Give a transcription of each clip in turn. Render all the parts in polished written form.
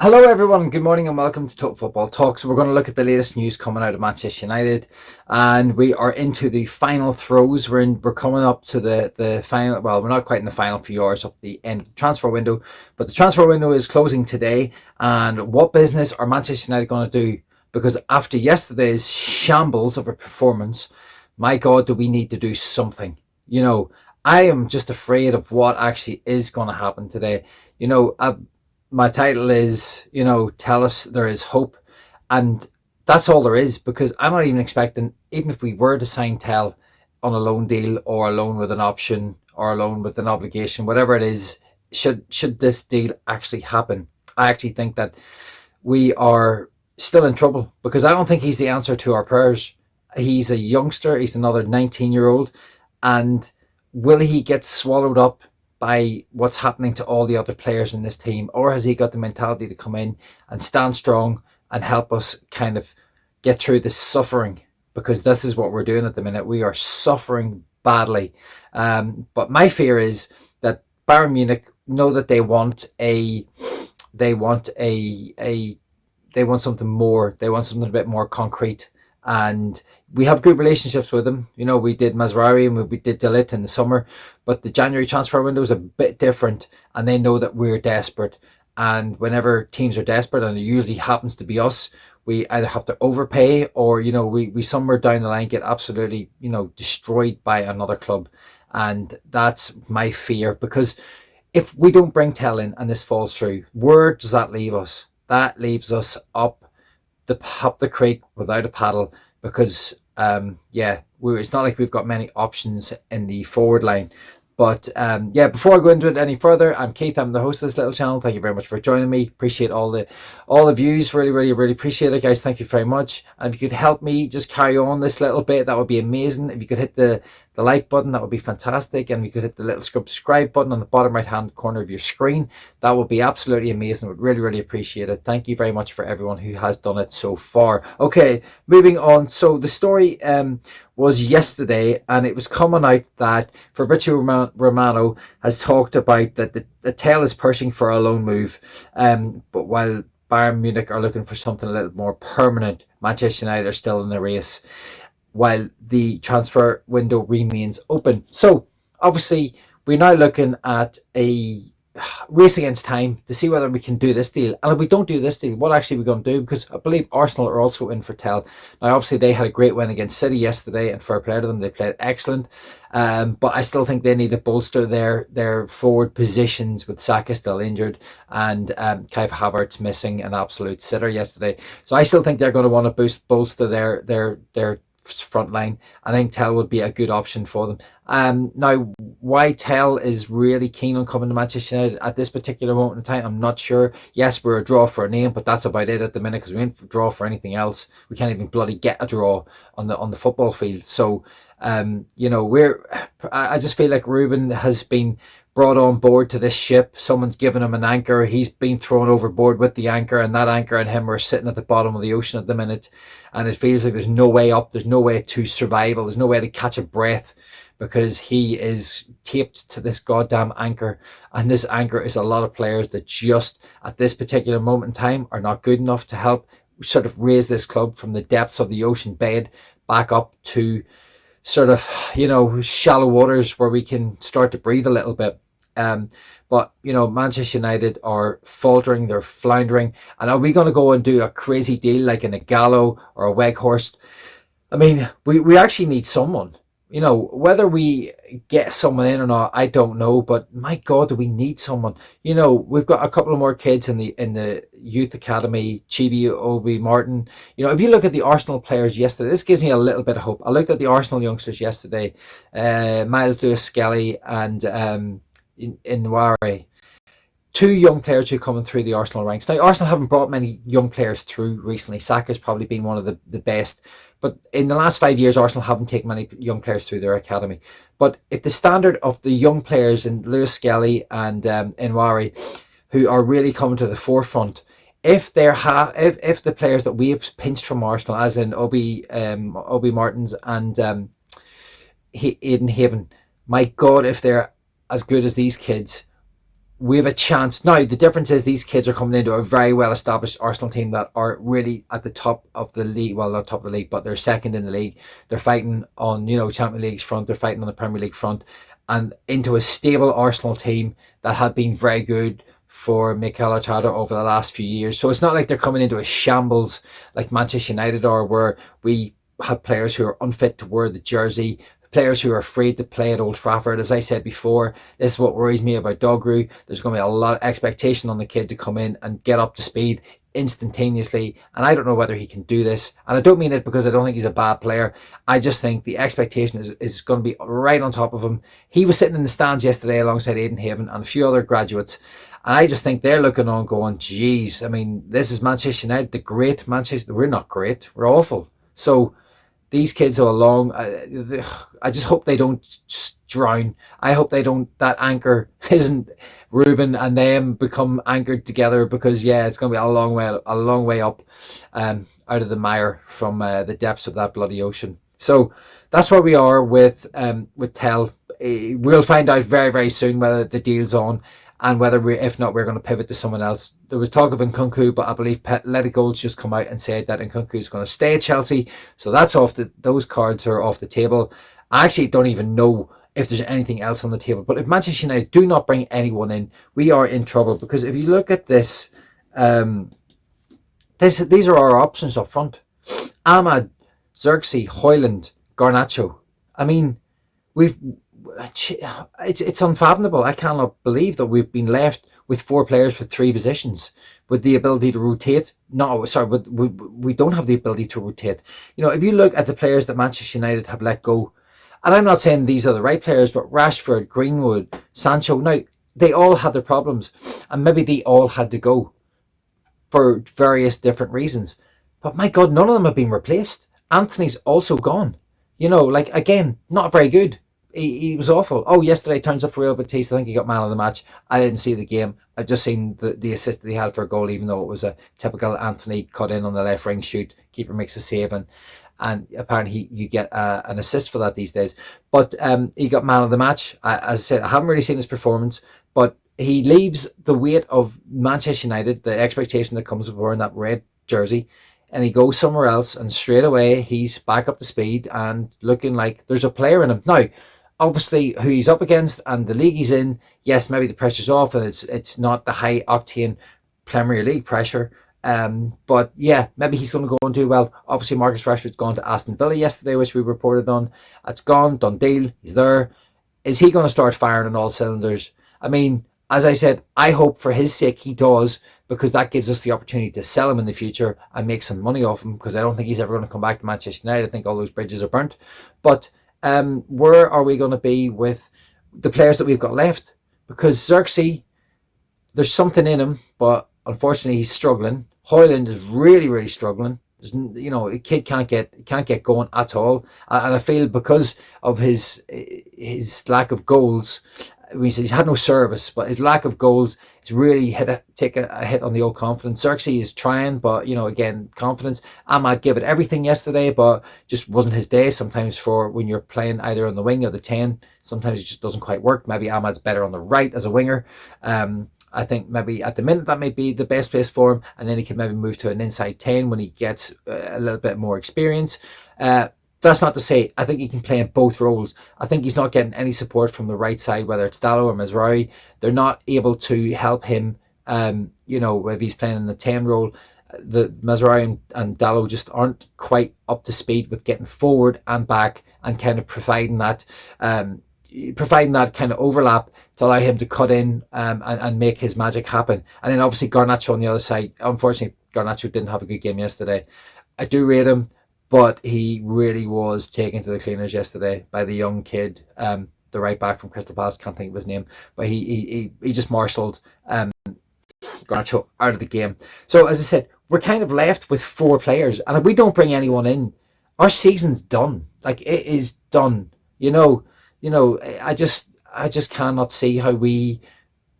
Hello, everyone. Good morning, and welcome to Total Football Talk. So we're going to look at the latest news coming out of Manchester United, and we are into the final throes. We're coming up to the final. Well, we're not quite in the final few hours of the end of the transfer window, but the transfer window is closing today. And what business are Manchester United going to do? Because after yesterday's shambles of a performance, my God, do we need to do something? I am just afraid of what actually is going to happen today. You know, uh, my title is, tell us there is hope. And that's all there is, because I'm not even expecting, even if we were to sign Tel on a loan deal or a loan with an option or a loan with an obligation, whatever it is, should this deal actually happen, I actually think that we are still in trouble, because I don't think he's the answer to our prayers. He's a youngster, he's another 19-year-old, and will he get swallowed up by what's happening to all the other players in this team, or has he got the mentality to come in and stand strong and help us kind of get through this suffering? Because this is what we're doing at the minute. We are suffering badly. But my fear is that Bayern Munich know that they want they want something more. They want something a bit more concrete. And we have good relationships with them. We did Mazraoui and we did De Ligt in the summer, but the January transfer window is a bit different, and they know that we're desperate. And whenever teams are desperate, and it usually happens to be us, we either have to overpay, or we somewhere down the line get absolutely destroyed by another club. And that's my fear, because if we don't bring Tell in and this falls through, where does that leave us? That leaves us up the creek without a paddle, because it's not like we've got many options in the forward line. But before I go into it any further, I'm Keith. I'm the host of this little channel. Thank you very much for joining me. Appreciate all the views. Really, really, really appreciate it, guys. Thank you very much. And if you could help me just carry on this little bit, that would be amazing. If you could hit the like button, that would be fantastic. And you could hit the little subscribe button on the bottom right hand corner of your screen. That would be absolutely amazing. I would really, really appreciate it. Thank you very much for everyone who has done it so far. Okay, moving on. So the story was yesterday, and it was coming out that Fabrizio Romano has talked about that the Tell is pushing for a loan move, but while Bayern Munich are looking for something a little more permanent, Manchester United are still in the race while the transfer window remains open. So obviously we're now looking at a race against time to see whether we can do this deal. And if we don't do this deal, what actually are we going to do? Because I believe Arsenal are also in for Tell. Now obviously they had a great win against City yesterday, and fair play to them, they played excellent. But I still think they need to bolster their forward positions, with Saka still injured and Kai Havertz missing an absolute sitter yesterday. So I still think they're going to want to bolster their front line. I think Tell would be a good option for them. Now, why Tell is really keen on coming to Manchester United at this particular moment in time, I'm not sure. Yes, we're a draw for a name, but that's about it at the minute, because we ain't draw for anything else. We can't even bloody get a draw on the football field. So, I just feel like Rubin has been brought on board to this ship. Someone's given him an anchor. He's been thrown overboard with the anchor, and that anchor and him are sitting at the bottom of the ocean at the minute. And it feels like there's no way up. There's no way to survival. There's no way to catch a breath, because he is taped to this goddamn anchor. And this anchor is a lot of players that just at this particular moment in time are not good enough to help sort of raise this club from the depths of the ocean bed back up to sort of, shallow waters where we can start to breathe a little bit. But Manchester United are faltering, they're floundering. And are we going to go and do a crazy deal like an Ighalo or a Weghorst? I mean, we actually need someone. Whether we get someone in or not, I don't know. But my God, do we need someone? We've got a couple of more kids in the youth academy. Chibi, Obi, Martin. If you look at the Arsenal players yesterday, this gives me a little bit of hope. I looked at the Arsenal youngsters yesterday, Miles Lewis-Skelly and Nwari. Two young players who are coming through the Arsenal ranks. Now, Arsenal haven't brought many young players through recently. Saka's probably been one of the best. But in the last 5 years, Arsenal haven't taken many young players through their academy. But if the standard of the young players in Lewis Skelly and Nwari, who are really coming to the forefront, if the players that we have pinched from Arsenal, as in Obi Martins and Aiden Haven, my God, if they're as good as these kids, we have a chance. Now, the difference is these kids are coming into a very well-established Arsenal team that are really at the top of the league. Well, not top of the league, but they're second in the league. They're fighting on, Champions League's front. They're fighting on the Premier League front. And into a stable Arsenal team that had been very good for Mikel Arteta over the last few years. So it's not like they're coming into a shambles like Manchester United are, where we have players who are unfit to wear the jersey, players who are afraid to play at Old Trafford. As I said before, this is what worries me about Dogru. There's going to be a lot of expectation on the kid to come in and get up to speed instantaneously, and I don't know whether he can do this. And I don't mean it because I don't think he's a bad player. I just think the expectation is going to be right on top of him. He was sitting in the stands yesterday alongside Aidan Haven and a few other graduates, and I just think they're looking on going, geez, I mean, this is Manchester United, the great Manchester. We're not great, we're awful. So these kids are along. I just hope they don't drown. I hope they don't, that anchor isn't Rubin and them become anchored together, because it's going to be a long way up out of the mire from the depths of that bloody ocean. So that's where we are with Tel. We'll find out very, very soon whether the deal's on, and whether if not, we're going to pivot to someone else. There was talk of Nkunku, but I believe Let It Gold's just come out and said that Nkunku is going to stay at Chelsea. So that's those cards are off the table. I actually don't even know if there's anything else on the table. But if Manchester United do not bring anyone in, we are in trouble. Because if you look at this, these are our options up front. Ahmad, Xerxes, Højlund, Garnacho. I mean, it's unfathomable. I cannot believe that we've been left with 4 players with 3 positions, with the ability to rotate. No, sorry, we don't have the ability to rotate. If you look at the players that Manchester United have let go, and I'm not saying these are the right players, but Rashford, Greenwood, Sancho, now they all had their problems, and maybe they all had to go for various different reasons. But my God, none of them have been replaced. Anthony's also gone. Again, not very good. He was awful. Oh, yesterday turns up for Real Betis. I think he got man of the match. I didn't see the game. I've just seen the assist that he had for a goal, even though it was a typical Anthony cut in on the left ring shoot. Keeper makes a save, and apparently you get an assist for that these days. But he got man of the match. As I said, I haven't really seen his performance, but he leaves the weight of Manchester United, the expectation that comes with wearing that red jersey, and he goes somewhere else, and straight away he's back up to speed and looking like there's a player in him. Now, obviously, who he's up against and the league he's in, yes, maybe the pressure's off and it's not the high octane Premier League pressure. But yeah, maybe he's going to go and do well. Obviously, Marcus Rashford's gone to Aston Villa yesterday, which we reported on. It's gone, done deal. He's there. Is he going to start firing on all cylinders? I mean, as I said, I hope for his sake he does, because that gives us the opportunity to sell him in the future and make some money off him, because I don't think he's ever going to come back to Manchester United. I think all those bridges are burnt. But where are we going to be with the players that we've got left? Because Xerxes, there's something in him, but unfortunately he's struggling. Højlund is really, really struggling. The kid can't get going at all, and I feel because of his lack of goals. He's had no service, but his lack of goals has really take a hit on the old confidence. Xerxes is trying, but again, confidence. Ahmad gave it everything yesterday, but just wasn't his day. Sometimes for when you're playing either on the wing or the 10, sometimes it just doesn't quite work. Maybe Ahmad's better on the right as a winger. I think maybe at the minute that might be the best place for him, and then he can maybe move to an inside 10 when he gets a little bit more experience. That's not to say I think he can play in both roles. I think he's not getting any support from the right side, whether it's Dalot or Mazraoui. They're not able to help him, if he's playing in the 10 role. The Mazraoui and Dalot just aren't quite up to speed with getting forward and back and kind of providing that kind of overlap to allow him to cut in and make his magic happen. And then obviously Garnacho on the other side. Unfortunately, Garnacho didn't have a good game yesterday. I do rate him, but he really was taken to the cleaners yesterday by the young kid, the right back from Crystal Palace. Can't think of his name, but he just marshalled Garnacho out of the game. So as I said, we're kind of left with 4 players, and if we don't bring anyone in, our season's done. Like, it is done. I just cannot see how we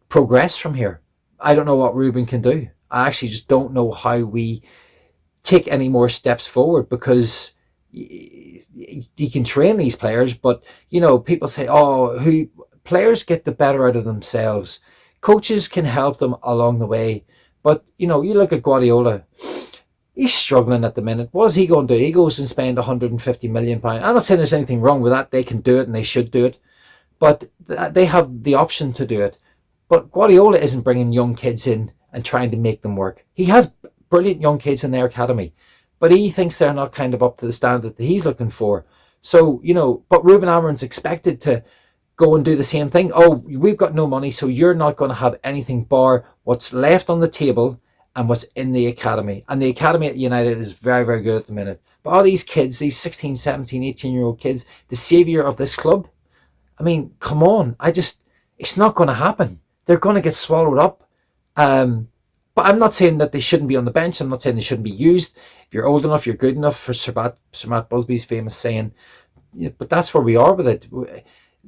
progress from here. I don't know what Rubin can do. I actually just don't know how we take any more steps forward, because he can train these players, but people say, players get the better out of themselves. Coaches can help them along the way. But, you know, you look at Guardiola, he's struggling at the minute. What is he going to do? He goes and spend £150 million. I'm not saying there's anything wrong with that. They can do it and they should do it. But they have the option to do it. But Guardiola isn't bringing young kids in and trying to make them work. He has brilliant young kids in their academy, but he thinks they're not kind of up to the standard that he's looking for. So, you know, but Rubin Amorim's expected to go and do the same thing. Oh, we've got no money, so you're not going to have anything bar what's left on the table and what's in the academy. And the academy at United is very, very good at the minute. But all these kids, these 16, 17, 18-year-old kids, the saviour of this club, I mean, come on. It's not going to happen. They're going to get swallowed up. But I'm not saying that they shouldn't be on the bench. I'm not saying they shouldn't be used. If you're old enough, you're good enough, for Sir Matt Busby's famous saying. Yeah, but that's where we are with it.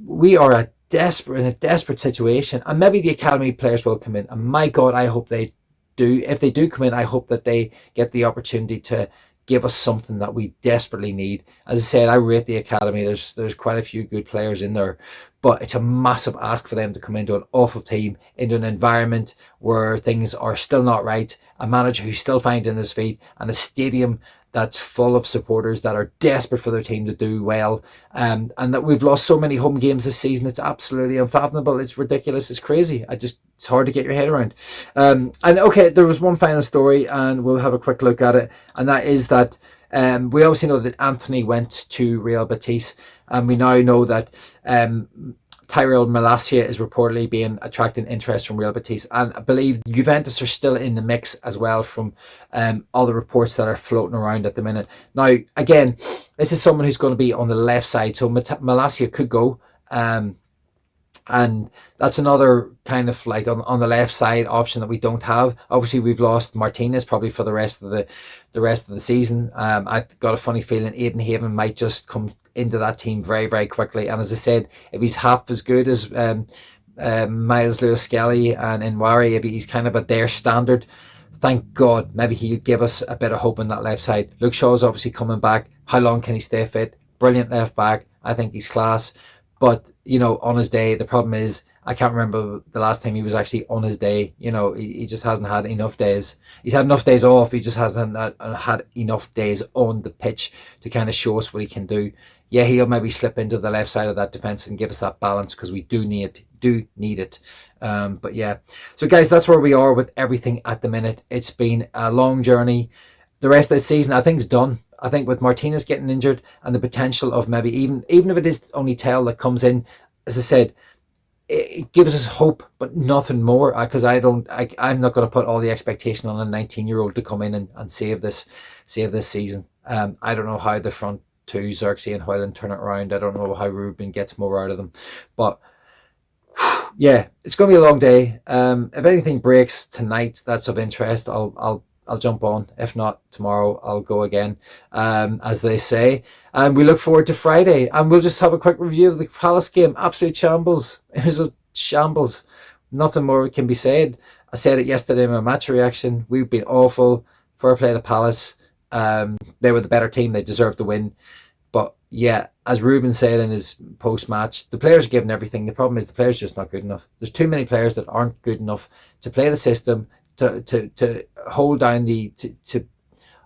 We are in a desperate situation. And maybe the academy players will come in. And my God, I hope they do. If they do come in, I hope that they get the opportunity to give us something that we desperately need. As I said, I rate the academy. There's quite a few good players in there, but it's a massive ask for them to come into an awful team, into an environment where things are still not right, a manager who's still finding his feet, and a stadium that's full of supporters that are desperate for their team to do well, and that we've lost so many home games this season. It's absolutely unfathomable. It's ridiculous. It's crazy. It's hard to get your head around. And okay, there was one final story, and we'll have a quick look at it, and that is that we obviously know that Anthony went to Real Betis, and we now know that Tyrell Malacia is reportedly being attracting interest from Real Betis, and I believe Juventus are still in the mix as well from all the reports that are floating around at the minute. Now, again, this is someone who's going to be on the left side, so Malacia could go, and that's another kind of like on the left side option that we don't have. Obviously, we've lost Martinez probably for the rest of the season. I've got a funny feeling Aiden Haven might just come into that team very, very quickly. And as I said, if he's half as good as Miles Lewis-Skelly and Nwari, if he's kind of at their standard, thank God, maybe he'll give us a bit of hope on that left side. Luke Shaw's obviously coming back. How long can he stay fit? Brilliant left back. I think he's class. But, you know, on his day, the problem is, I can't remember the last time he was actually on his day. You know, he just hasn't had enough days. He's had enough days off. He just hasn't had enough days on the pitch to kind of show us what he can do. Yeah, he'll maybe slip into the left side of that defence and give us that balance, because we do need it. But yeah, so guys, that's where we are with everything at the minute. It's been a long journey. The rest of the season, I think, is done. I think with Martinez getting injured and the potential of maybe even if it is only Tel that comes in, as I said, it gives us hope, but nothing more. Because I'm not going to put all the expectation on a 19-year-old to come in and save this season. I don't know how the front two, Xerxes and Hoyland, turn it around. I don't know how Rubin gets more out of them, but yeah, it's going to be a long day. If anything breaks tonight that's of interest, I'll jump on. If not, tomorrow I'll go again, as they say. And we look forward to Friday, and we'll just have a quick review of the Palace game. Absolute shambles. It was a shambles. Nothing more can be said. I said it yesterday in my match reaction. We've been awful. Fair play to Palace. They were the better team. They deserved the win. But yeah, as Rubin said in his post-match, the players are giving everything. The problem is the players are just not good enough. There's too many players that aren't good enough to play the system, to hold down to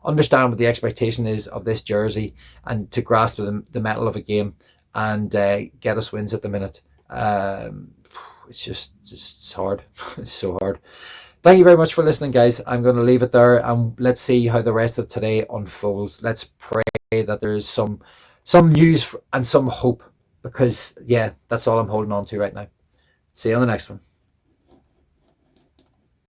understand what the expectation is of this jersey, and to grasp the mettle of a game, and get us wins at the minute. It's just hard. It's so hard. Thank you very much for listening, guys. I'm going to leave it there, and let's see how the rest of today unfolds. Let's pray that there is some news and some hope, because yeah, that's all I'm holding on to right now. See you on the next one.